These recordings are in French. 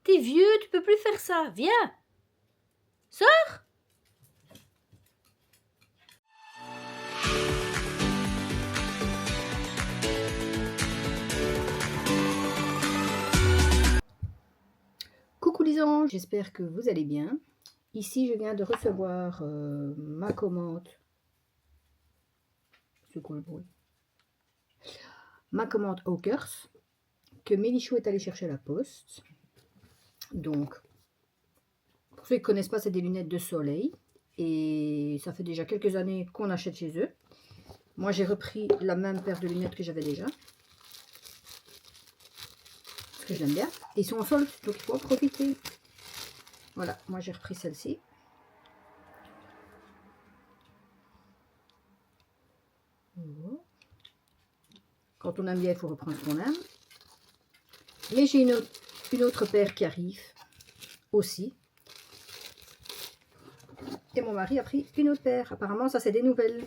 T'es vieux, tu peux plus faire ça. Viens. Sors. Coucou les anges, j'espère que vous allez bien. Ici, je viens de recevoir ma commande. C'est quoi le bruit? Ma commande Hawkers que Mélichou est allé chercher à la poste. Donc, pour ceux qui ne connaissent pas, c'est des lunettes de soleil. Et ça fait déjà quelques années qu'on achète chez eux. Moi, j'ai repris la même paire de lunettes que j'avais déjà. Parce que je l'aime bien. Et ils sont en solde, donc il faut en profiter. Voilà, moi j'ai repris celle-ci. Quand on aime bien, il faut reprendre ce qu'on aime. Mais j'ai une autre paire qui arrive aussi. Et mon mari a pris une autre paire. Apparemment, ça c'est des nouvelles.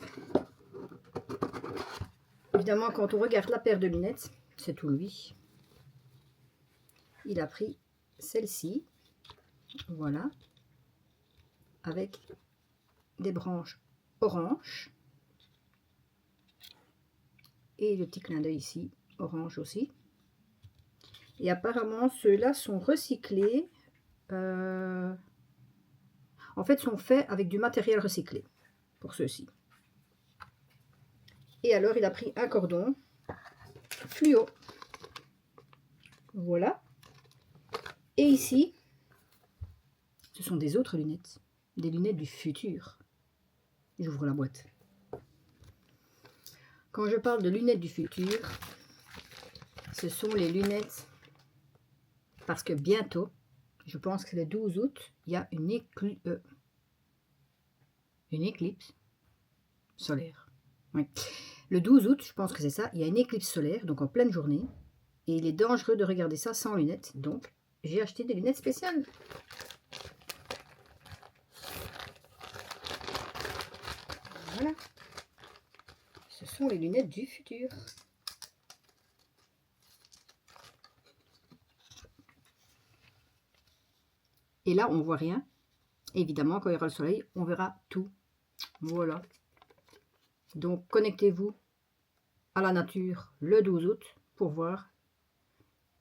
Évidemment, quand on regarde la paire de lunettes, c'est tout lui. Il a pris celle-ci. Voilà. Avec des branches orange. Et le petit clin d'œil ici, orange aussi. Et apparemment, ceux-là sont recyclés. En fait, sont faits avec du matériel recyclé. Pour ceux-ci. Et alors, il a pris un cordon fluo. Voilà. Et ici, ce sont des autres lunettes. Des lunettes du futur. J'ouvre la boîte. Quand je parle de lunettes du futur, ce sont les lunettes parce que bientôt, je pense que le 12 août, il y a une éclipse solaire. Oui. Le 12 août, je pense que c'est ça, il y a une éclipse solaire, donc en pleine journée. Et il est dangereux de regarder ça sans lunettes. Donc, j'ai acheté des lunettes spéciales. Voilà. Ce sont les lunettes du futur. Et là, on voit rien. Évidemment, quand il y aura le soleil, on verra tout. Voilà. Donc, connectez-vous à la nature le 12 août pour voir.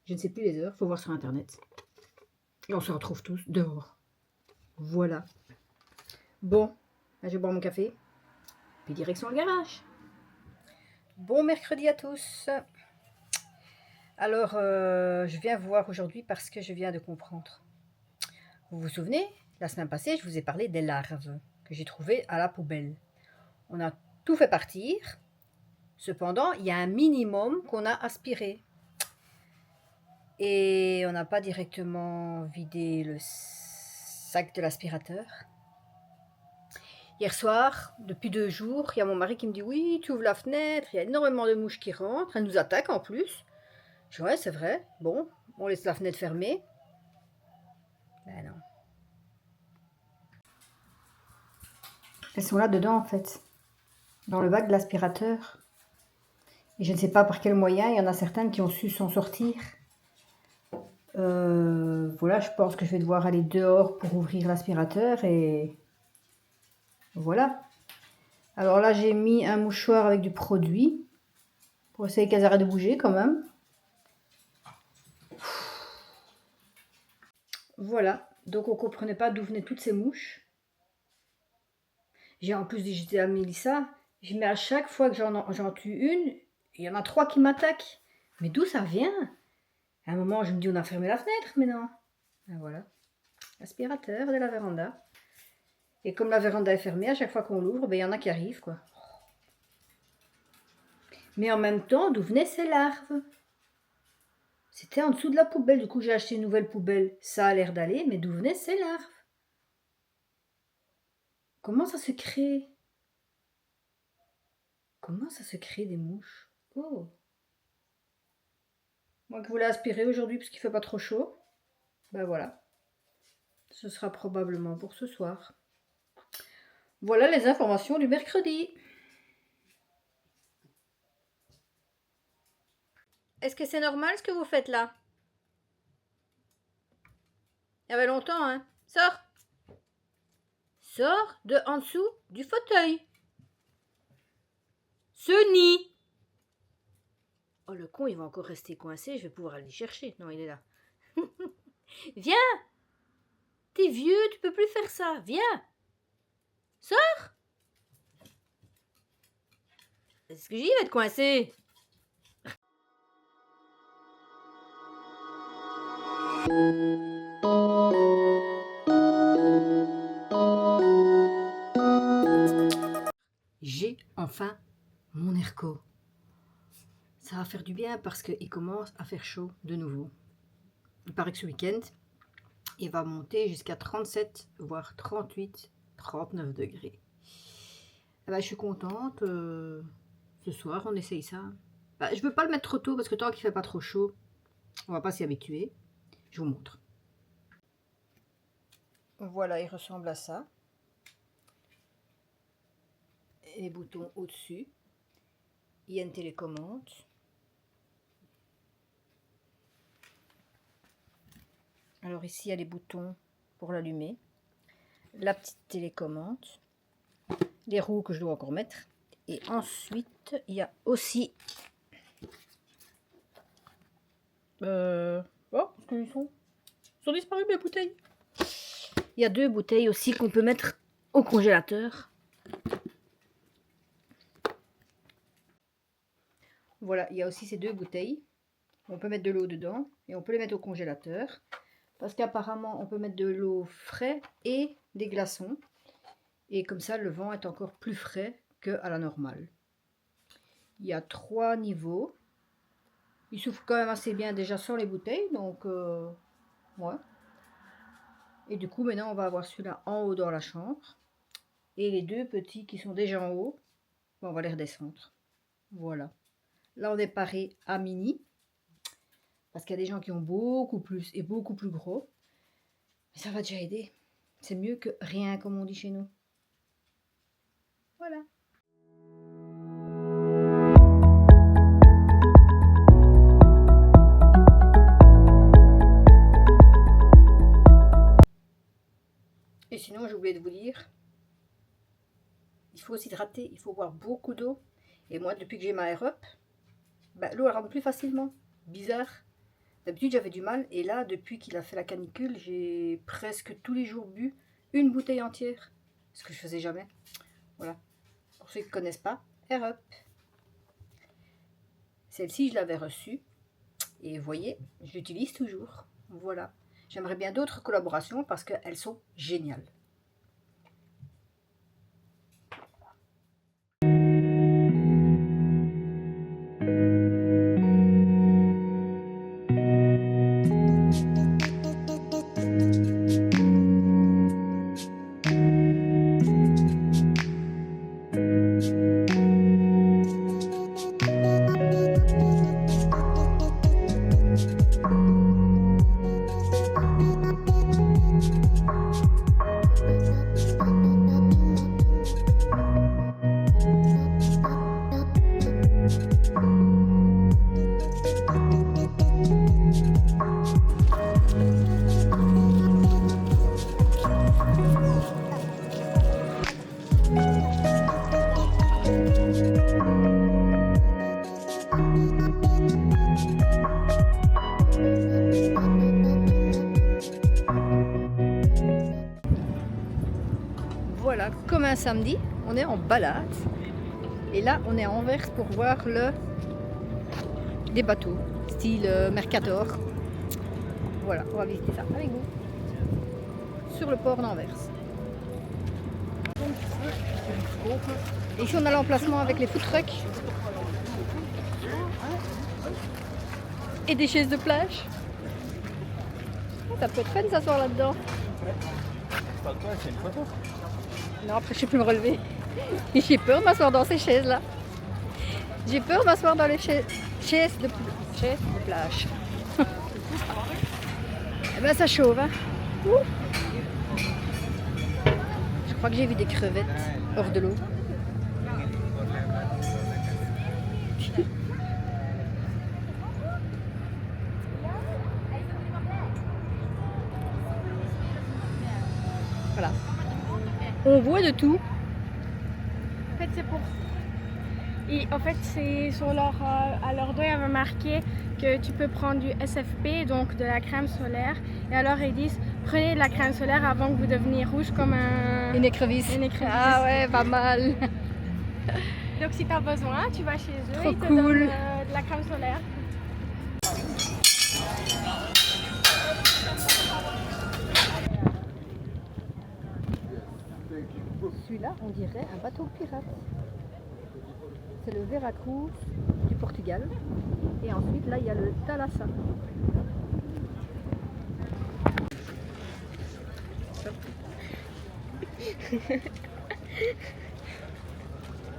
Je ne sais plus les heures, il faut voir sur Internet. Et on se retrouve tous dehors. Voilà. Bon, là, je vais boire mon café. Puis direction le garage. Bon mercredi à tous. Alors, je viens vous voir aujourd'hui parce que je viens de comprendre. Vous vous souvenez, la semaine passée, je vous ai parlé des larves que j'ai trouvées à la poubelle. On a tout fait partir. Cependant, il y a un minimum qu'on a aspiré. Et on n'a pas directement vidé le sac de l'aspirateur. Hier soir, depuis 2 jours, il y a mon mari qui me dit « Oui, tu ouvres la fenêtre, il y a énormément de mouches qui rentrent, elles nous attaquent en plus. » Je dis « Ouais, c'est vrai, bon, on laisse la fenêtre fermée. » Ben non. Elles sont là dedans en fait, dans le bac de l'aspirateur. Et je ne sais pas par quel moyen, il y en a certaines qui ont su s'en sortir. Voilà, je pense que je vais devoir aller dehors pour ouvrir l'aspirateur et voilà. Alors là, j'ai mis un mouchoir avec du produit pour essayer qu'elles arrêtent de bouger quand même. Voilà, donc on ne comprenait pas d'où venaient toutes ces mouches. J'ai en plus dit à Mélissa, je mets à chaque fois que j'en tue une, il y en a 3 qui m'attaquent. Mais d'où ça vient? À un moment, je me dis, on a fermé la fenêtre, mais non. Et voilà, aspirateur de la véranda. Et comme la véranda est fermée, à chaque fois qu'on l'ouvre, ben, il y en a qui arrivent, quoi. Mais en même temps, d'où venaient ces larves? C'était en dessous de la poubelle, du coup j'ai acheté une nouvelle poubelle. Ça a l'air d'aller, mais d'où venaient ces larves? Comment ça se crée? Comment ça se crée des mouches? Oh! Moi qui voulais aspirer aujourd'hui parce qu'il fait pas trop chaud. Ben voilà. Ce sera probablement pour ce soir. Voilà les informations du mercredi. Est-ce que c'est normal ce que vous faites là? Il y avait longtemps, hein. Sors. Sors de en dessous du fauteuil. Ce nid. Oh, le con, il va encore rester coincé. Je vais pouvoir aller le chercher. Non, il est là. Viens. T'es vieux, tu peux plus faire ça. Viens. Sors. C'est ce que j'ai dit, il va être coincé. J'ai enfin mon airco. Ça va faire du bien parce qu'il commence à faire chaud de nouveau. Il paraît que ce week-end, il va monter jusqu'à 37, voire 38, 39 degrés. Eh ben, je suis contente. Ce soir, on essaye ça. Ben, je ne veux pas le mettre trop tôt parce que tant qu'il ne fait pas trop chaud, on va pas s'y habituer. Je vous montre. Voilà, il ressemble à ça. Et les boutons au-dessus. Il y a une télécommande. Alors ici, il y a les boutons pour l'allumer. La petite télécommande. Les roues que je dois encore mettre. Et ensuite, il y a aussi... Oh, ils sont disparus mes bouteilles. Il y a 2 bouteilles aussi qu'on peut mettre au congélateur. Voilà, il y a aussi ces 2 bouteilles. On peut mettre de l'eau dedans et on peut les mettre au congélateur. Parce qu'apparemment, on peut mettre de l'eau fraîche et des glaçons. Et comme ça, le vent est encore plus frais qu'à la normale. Il y a 3 niveaux. Il souffle quand même assez bien déjà sans les bouteilles. Donc, ouais. Et du coup, maintenant, on va avoir celui-là en haut dans la chambre. Et les 2 petits qui sont déjà en haut, on va les redescendre. Voilà. Là, on est paré à mini. Parce qu'il y a des gens qui ont beaucoup plus et beaucoup plus gros. Mais ça va déjà aider. C'est mieux que rien, comme on dit chez nous. Voilà. Et sinon, j'ai oublié de vous dire, il faut s'hydrater, il faut boire beaucoup d'eau. Et moi, depuis que j'ai ma Air-Up, ben, l'eau elle rentre plus facilement. Bizarre. D'habitude, j'avais du mal. Et là, depuis qu'il a fait la canicule, j'ai presque tous les jours bu une bouteille entière. Ce que je faisais jamais. Voilà. Pour ceux qui ne connaissent pas, Air-Up. Celle-ci, je l'avais reçue. Et vous voyez, je l'utilise toujours. Voilà. J'aimerais bien d'autres collaborations parce qu'elles sont géniales. Voilà, comme un samedi, on est en balade. Et là, on est à Anvers pour voir des bateaux, style Mercator. Voilà, on va visiter ça avec vous. Sur le port d'Anvers. Et ici, on a l'emplacement avec les food trucks. Et des chaises de plage. Ça peut être fun de s'asseoir là-dedans. C'est une photo. Non, après je sais plus me relever. J'ai peur de m'asseoir dans ces chaises-là. J'ai peur de m'asseoir dans les chaises de plage. Eh ben ça chauffe, hein. Ouh. Je crois que j'ai vu des crevettes hors de l'eau. Voilà. On voit de tout. En fait, c'est pour. Et en fait, c'est sur leur, à leur dos, il y avait marqué que tu peux prendre du SFP, donc de la crème solaire. Et alors, ils disent prenez de la crème solaire avant que vous deveniez rouge comme Une écrevisse. Une écrevisse. Ah ouais, pas mal. Donc, si tu as besoin, tu vas chez eux. Trop Ils te cool. donnent de la crème solaire. Celui-là, on dirait un bateau pirate. C'est le Veracruz du Portugal. Et ensuite, là, il y a le Thalassa.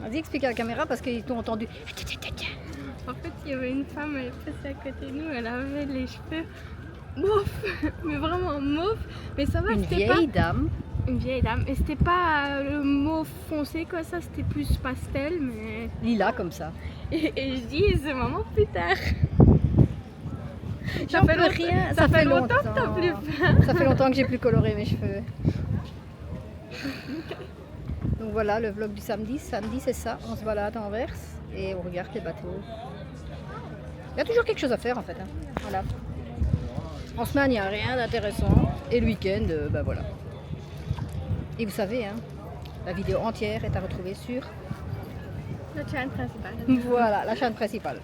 Vas-y, explique à la caméra parce qu'ils t'ont entendu. En fait, il y avait une femme, elle est passée à côté de nous, elle avait les cheveux mauves, mais vraiment mauves. Mais ça va, Une c'était pas vieille dame. une vieille dame. Et c'était pas le mauve foncé quoi, ça, c'était plus pastel, mais. Lila comme ça. Et je dis, c'est maman plus tard. J'en peux rien. Ça fait longtemps que t'as plus faim. Ça fait longtemps que j'ai plus coloré mes cheveux. Donc voilà le vlog du samedi. Samedi c'est ça, on se balade en Anvers et on regarde les bateaux. Il y a toujours quelque chose à faire en fait. Hein. Voilà. En semaine il n'y a rien d'intéressant et le week-end, ben voilà. Et vous savez, hein, la vidéo entière est à retrouver sur La chaîne principale. voilà, la chaîne principale.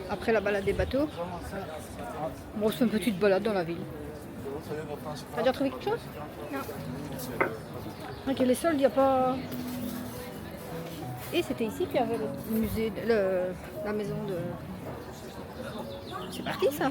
Après la balade des bateaux, on se fait une petite balade dans la ville. T'as déjà trouvé quelque chose? Non. Ok, les soldes, il n'y a pas... Et c'était ici qu'il y avait le musée, la maison de... C'est parti ça.